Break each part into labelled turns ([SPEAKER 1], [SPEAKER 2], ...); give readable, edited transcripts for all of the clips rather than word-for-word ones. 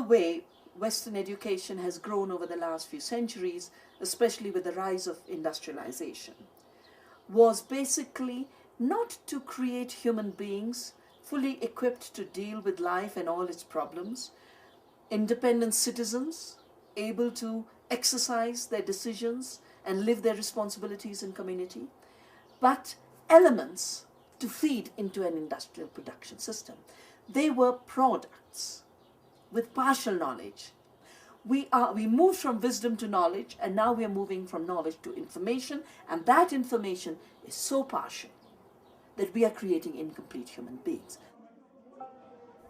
[SPEAKER 1] way Western education has grown over the last few centuries, especially with the rise of industrialization, was basically not to create human beings fully equipped to deal with life and all its problems, independent citizens, able to exercise their decisions and live their responsibilities in community, but elements to feed into an industrial production system. They were products with partial knowledge. We moved from wisdom to knowledge, and now we are moving from knowledge to information, and that information is so partial that we are creating incomplete human beings.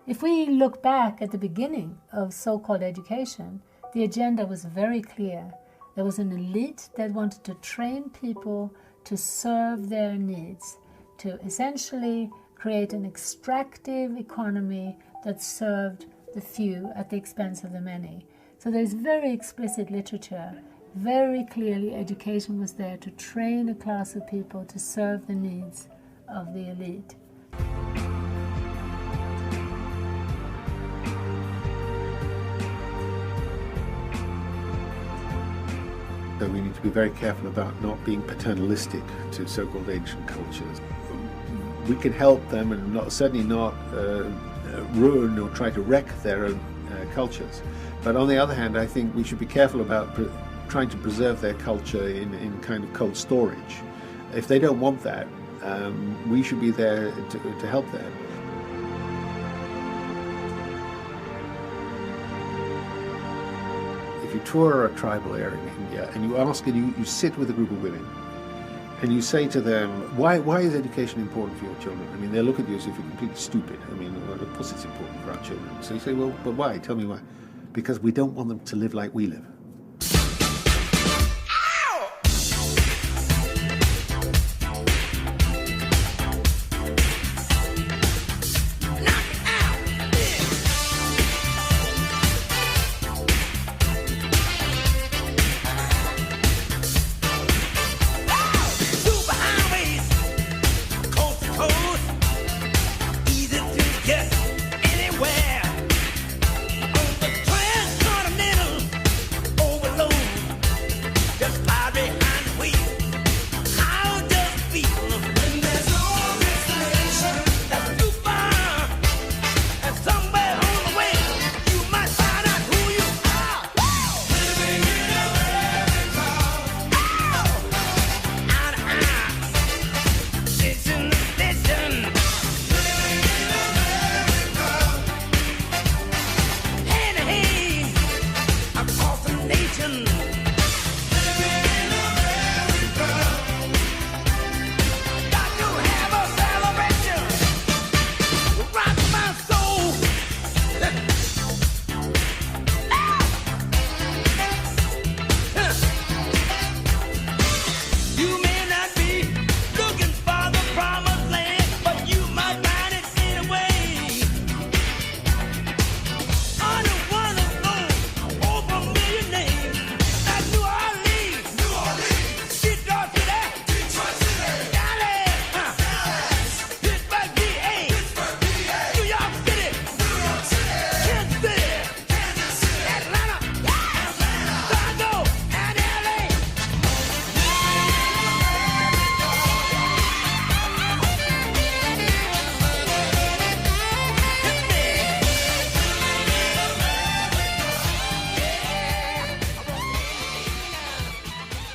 [SPEAKER 2] If we look back at the beginning of so-called education, the agenda was very clear. There was an elite that wanted to train people to serve their needs, to essentially create an extractive economy that served the few at the expense of the many. So there's very explicit literature. Very clearly, education was there to train a class of people to serve the needs of the elite.
[SPEAKER 3] So we need to be very careful about not being paternalistic to so-called ancient cultures. We can help them and certainly not ruin or try to wreck their own cultures. But on the other hand, I think we should be careful about trying to preserve their culture in kind of cold storage. If they don't want that, we should be there to help them. If you tour a tribal area in India and you ask and you sit with a group of women and you say to them, why is education important for your children? I mean, they look at you as if you're completely stupid. I mean, well, of course it's important for our children. So you say, well, but why? Tell me why. Because we don't want them to live like we live.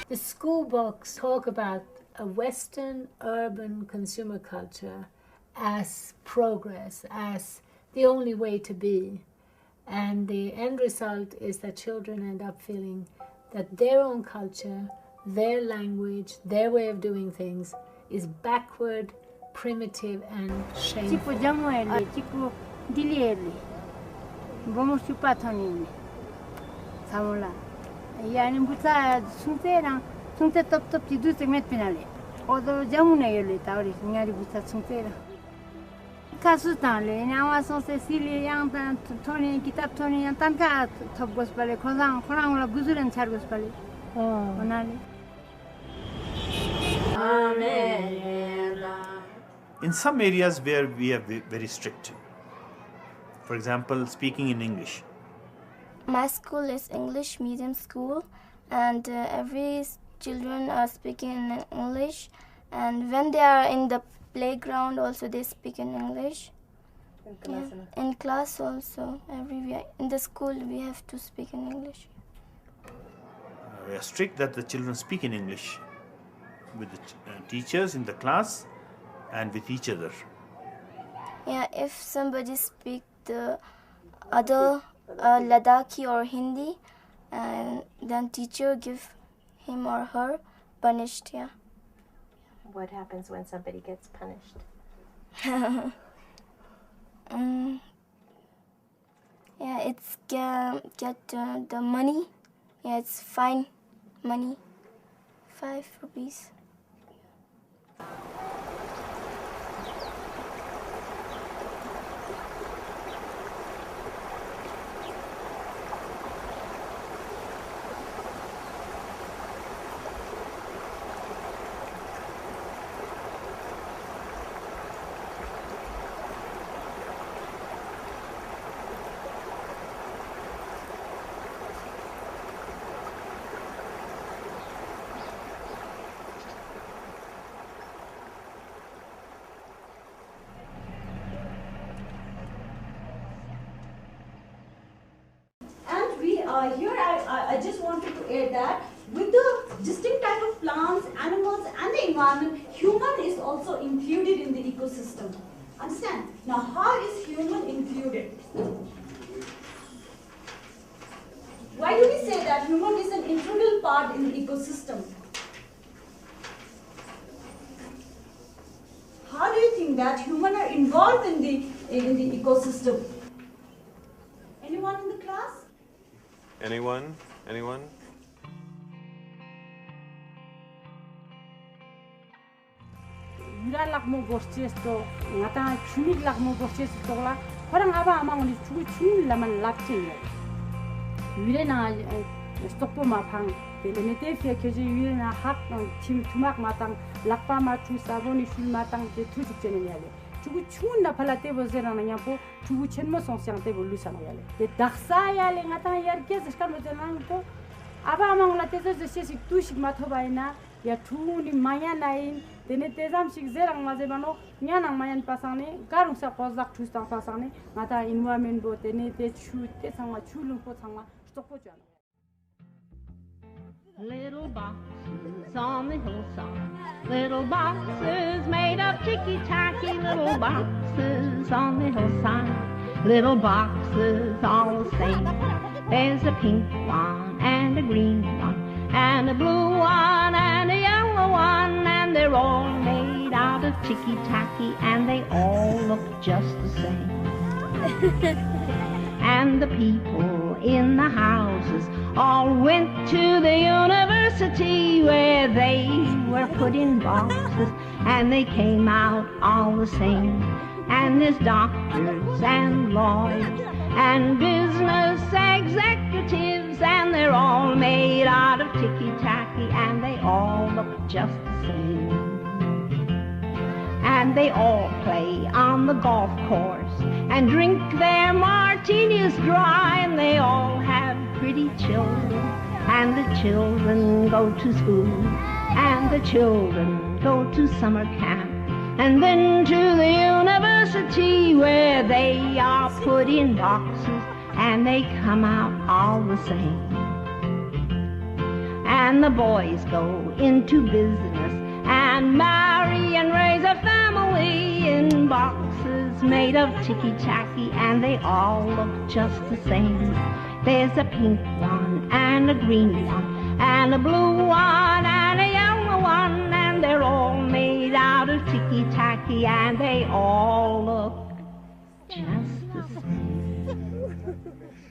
[SPEAKER 2] The school books talk about a Western urban consumer culture as progress, as the only way to be. And the end result is that children end up feeling that their own culture, their language, their way of doing things is backward, primitive, and shameful.
[SPEAKER 4] Yani buta sunteran sunte top top tidu segmet pinale odo jamune yele tawri ngari buta suntera kasu tanle nyawa son Cecilia yang tan toni kitab toni yang tan ka top gospale khozang khorang la guzuren char gospale onale.
[SPEAKER 5] In some areas where we are very strict, for example, speaking in English, My school is English medium school, and every children are speaking in English, and when they are in the playground also they speak in English. In class also, everywhere. In the school we have to speak in English.
[SPEAKER 6] We are strict that the children speak in English with the teachers in the class and with each other.
[SPEAKER 5] Yeah, if somebody speak the other Ladakhi or Hindi, and then teacher give him or her punished. Yeah.
[SPEAKER 7] What happens when somebody gets punished?
[SPEAKER 5] Yeah, it's get the money. Yeah, it's fine money, 5 rupees.
[SPEAKER 8] Here I just wanted to add that with the distinct type of plants, animals and the environment, human is also included in the ecosystem. Understand? Now how is human included? Why do we say that human is an integral part in the ecosystem? How do you think that human are involved in the ecosystem? Anyone in the class?
[SPEAKER 9] Anyone? Anyone?
[SPEAKER 10] 유랄락 뭐 고스티에서 나타 주밀락 뭐 고스티에서 돌아 허랑 아바 아마오니 주밀라만 랍치네 유레나 스토포 마팡 데네테피아 교제 유레나 학팀 투막 마땅 락파마 투사보니 술 마땅 제 투직제는 야래 주구 추운 나팔라테 보세라나 냐포 주구 첸모 송시앙테 볼루사나 야래 데 dak사야래 나타 야르케스 스카르모테난고 아바 아마올라테서 제시 투식 마토바이나 야 투니 마야나인 데네 테잠식 제랑 마제바노 냐낭 마얀 파사네 가룽사 포작 투스타 파사네 나타 인와멘 보 데네 테 추테 상마 추룽포 상마 스토포잖아.
[SPEAKER 11] Little boxes on the hillside, little boxes made of ticky-tacky, little boxes on the hillside, little boxes all the same. There's a pink one and a green one and a blue one and a yellow one, and they're all made out of ticky-tacky and they all look just the same. And the people in the houses all went to the university where they were put in boxes and they came out all the same. And there's doctors and lawyers and business executives, and they're all made out of ticky-tacky and they all look just the same. And they all play on the golf course and drink their martinis dry, and they all have pretty children, and the children go to school, and the children go to summer camp, and then to the university where they are put in boxes and they come out all the same. And the boys go into business and marry and raise a family in boxes made of ticky-tacky, and they all look just the same. There's a pink one and a green one and a blue one and a yellow one, and they're all made out of ticky-tacky and they all look just the same.